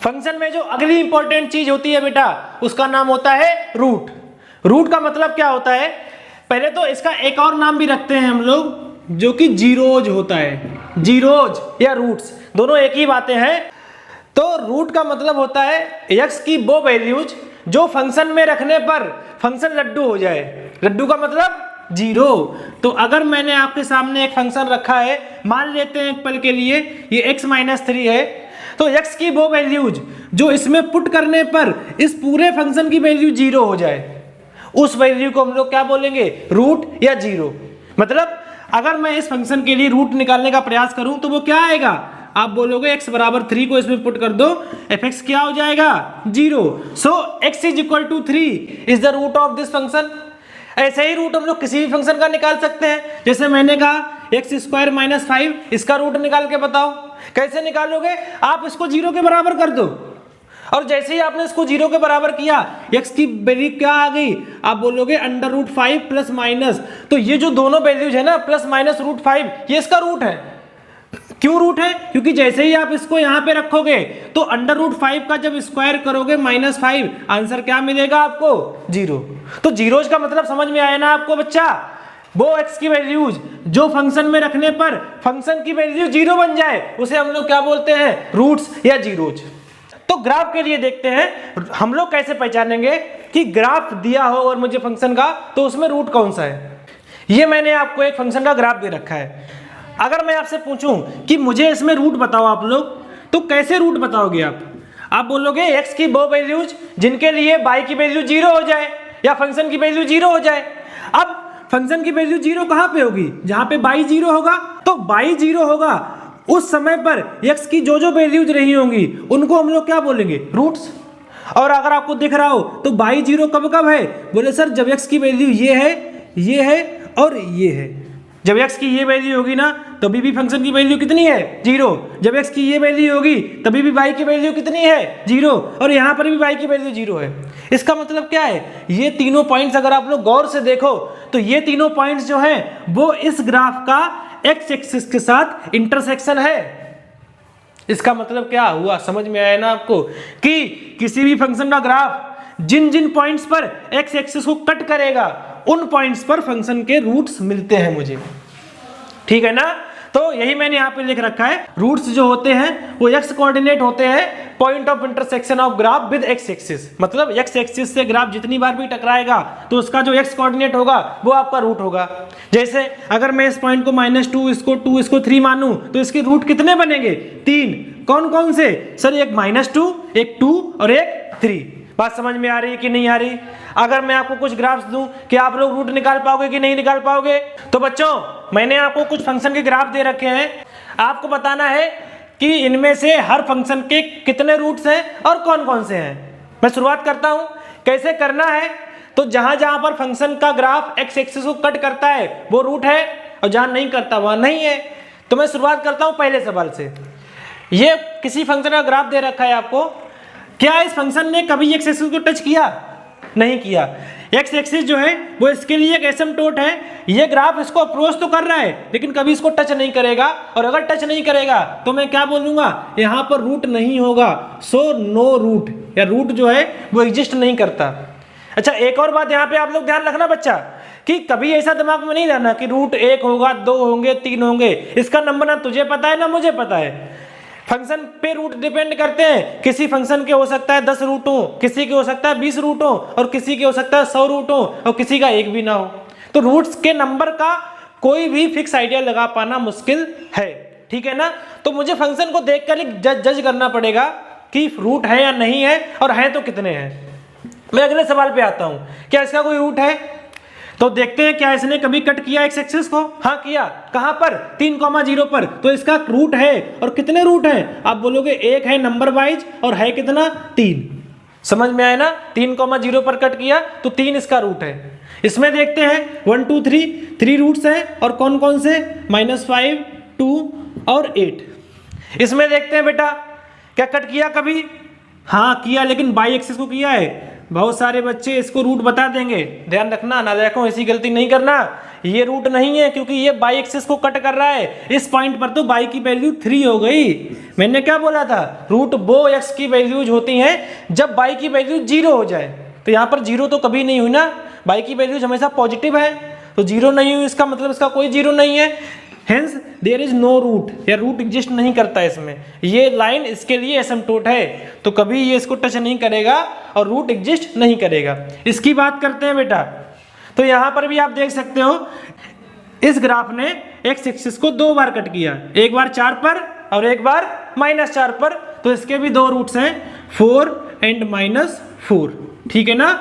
Function में जो अगली इंपॉर्टेंट चीज होती है बेटा उसका नाम होता है रूट। रूट का मतलब क्या होता है, पहले तो इसका एक और नाम भी रखते हैं हम लोग जो कि जीरोज होता है। जीरोज या रूट्स दोनों एक ही बातें हैं। तो रूट का मतलब होता है एक्स की वो वैल्यूज जो फंक्शन में रखने पर फंक्शन लड्डू हो जाए। लड्डू का मतलब जीरो। तो अगर मैंने आपके सामने एक फंक्शन रखा है, मान लेते हैं एक पल के लिए ये x-3 है, तो x की वो वैल्यूज जो इसमें पुट करने पर इस पूरे फंक्शन की वैल्यू जीरो हो जाए, उस वैल्यू को हम लोग क्या बोलेंगे, रूट या जीरो। मतलब अगर मैं इस फंक्शन के लिए रूट निकालने का प्रयास करूं तो वो क्या आएगा, आप बोलोगे x बराबर 3 को इसमें पुट कर दो, fx क्या हो जाएगा, zero. So x is equal to 3 is the root of this function. ऐसे ही रूट हम लोग किसी भी फंक्शन का निकाल सकते हैं। जैसे मैंने कहा x² - 5, इसका रूट निकाल के बताओ। कैसे निकालोगे, आप इसको जीरो के बराबर कर दो, और जैसे ही आपने इसको जीरो के बराबर किया x की वैल्यू क्या आ गई, आप बोलोगे √5 प्लस माइनस। तो ये जो दोनों वैल्यूज है ना प्लस माइनस √5, ये इसका रूट है। क्यों रूट है, क्योंकि जैसे ही आप इसको यहाँ पे रखोगे तो √5 का जब स्क्वायर करोगे -5, आंसर क्या मिलेगा आपको, जीरो। तो जीरोज का मतलब समझ में आया ना आपको बच्चा, वो x की वैल्यूज जो फंक्शन में रखने पर फंक्शन की वैल्यू जीरो बन जाए उसे हम लोग क्या बोलते हैं, रूट्स या जीरोज। तो ग्राफ के लिए देखते हैं हम लोग कैसे पहचानेंगे कि ग्राफ दिया हो और मुझे फंक्शन का तो उसमें रूट कौन सा है। ये मैंने आपको एक फंक्शन का ग्राफ दे रखा है। अगर मैं आपसे पूछूं कि मुझे इसमें रूट बताओ आप लोग, तो कैसे रूट बताओगे आप बोलोगे x की वो वैल्यूज जिनके लिए y की वैल्यू जीरो हो जाए या फंक्शन की वैल्यू जीरो हो जाए। अब फंक्शन की वैल्यू जीरो कहां पे होगी, जहां पे y जीरो होगा। तो y जीरो होगा उस समय पर x की जो जो वैल्यूज रही होंगी उनको हम लोग क्या बोलेंगे, रूट्स। और अगर आपको दिख रहा हो तो y जीरो कब कब है, बोले सर जब x की वैल्यू ये है और ये है। जब x की ये वैल्यू होगी ना तभी भी फंक्शन की वैल्यू कितनी है, जीरो। जब x की ये वैल्यू होगी तभी भी y की वैल्यू कितनी है, जीरो। और यहाँ पर भी y की वैल्यू जीरो है। इसका मतलब क्या है, ये तीनों पॉइंट्स अगर आप लोग गौर से देखो तो ये तीनों पॉइंट्स जो हैं वो इस ग्राफ का x एक्सिस के साथ इंटरसेक्शन है। इसका मतलब क्या हुआ, समझ में आया ना आपको, कि किसी भी फंक्शन का ग्राफ जिन जिन पॉइंट्स पर x एक्सिस को कट करेगा उन पॉइंट्स पर फंक्शन के रूट्स मिलते हैं मुझे, ठीक है ना। तो यही मैंने यहाँ पे लिख रखा है, रूट्स जो होते हैं वो x कोऑर्डिनेट होते हैं, point of intersection of graph with x axis. मतलब x एक्सिस से ग्राफ जितनी बार भी टकराएगा तो उसका जो x कोऑर्डिनेट होगा वो आपका रूट होगा। जैसे अगर मैं इस पॉइंट को -2, इसको 2, इसको 3 मानूं तो इसके रूट कितने बनेंगे, 3। कौन कौन से, सर एक -2, एक 2 और एक 3। बात समझ में आ रही है कि नहीं आ रही। अगर मैं आपको कुछ ग्राफ्स दूं कि आप लोग रूट निकाल पाओगे कि नहीं निकाल पाओगे। तो बच्चों मैंने आपको कुछ फंक्शन के ग्राफ दे रखे हैं, आपको बताना है कि इनमें से हर फंक्शन के कितने रूट्स हैं और कौन कौन से हैं। मैं शुरुआत करता हूं, कैसे करना है। तो जहां जहां पर फंक्शन का ग्राफ x एक्सिस को कट करता है वो रूट है, और जहां नहीं करता वहां नहीं है। तो मैं शुरुआत करता हूं पहले सवाल से। ये किसी फंक्शन का ग्राफ दे रखा है आपको, क्या इस फंक्शन ने कभी x एक्सिस को टच किया, नहीं किया। x एक्सिस जो है वो इसके लिए एक एसिम्पटोट है, ये ग्राफ इसको अप्रोच तो कर रहा है लेकिन कभी इसको टच नहीं करेगा। और अगर टच नहीं करेगा तो मैं क्या बोलूंगा, यहाँ पर रूट नहीं होगा, सो नो रूट, या रूट जो है वो एग्जिस्ट नहीं करता। अच्छा एक और बात यहाँ पे आप लोग ध्यान रखना बच्चा, कि कभी ऐसा दिमाग में नहीं रहना कि रूट 1 होगा, 2 होंगे, 3 होंगे। इसका नंबर ना तुझे पता है ना मुझे पता है। फंक्शन पे रूट डिपेंड करते हैं, किसी फंक्शन के हो सकता है 10 रूट हो, किसी के हो सकता है 20 रूट हो, और किसी के हो सकता है 100 रूट हो, और किसी का एक भी ना हो। तो रूट्स के नंबर का कोई भी फिक्स आइडिया लगा पाना मुश्किल है, ठीक है ना। तो मुझे फंक्शन को देखकर ही जज करना पड़ेगा कि रूट है या नहीं है, और है तो कितने हैं। मैं अगले सवाल पे आता हूं, क्या इसका कोई रूट है। तो देखते हैं क्या इसने कभी कट किया x एक्सिस को, हाँ किया। कहां पर, 3,0 पर। तो इसका रूट है, और कितने रूट हैं, आप बोलोगे एक है नंबर वाइज और है कितना, 3। समझ में आया ना, 3,0 पर कट किया तो 3 इसका रूट है। इसमें देखते हैं 1 2 3 रूट्स हैं, और कौन कौन से, -5, 2 और 8। इसमें देखते हैं बेटा क्या कट किया कभी, हाँ किया, लेकिन y एक्सिस को किया है। बहुत सारे बच्चे इसको रूट बता देंगे, ध्यान रखना, ना देखो ऐसी गलती नहीं करना। ये रूट नहीं है क्योंकि ये बाई एक्सिस को कट कर रहा है। इस पॉइंट पर तो बाई की वैल्यू 3 हो गई। मैंने क्या बोला था, रूट वो एक्स की वैल्यूज होती हैं जब बाई की वैल्यू 0 हो जाए। तो यहाँ पर 0 तो कभी नहीं हुई ना, बाई की वैल्यूज हमेशा पॉजिटिव है, तो 0 नहीं हुई, इसका मतलब इसका कोई 0 नहीं है। Hence there is no root, या रूट एग्जिस्ट नहीं करता है इसमें। ये लाइन इसके लिए एसिम्प्टोट है, तो कभी ये इसको टच नहीं करेगा और रूट एग्जिस्ट नहीं करेगा। इसकी बात करते हैं बेटा, तो यहाँ पर भी आप देख सकते हो इस ग्राफ ने एक्स एक्सिस को 2 बार कट किया, एक बार 4 पर और एक बार -4 पर। तो इसके भी 2 रूट्स हैं, 4 एंड -4, ठीक है ना।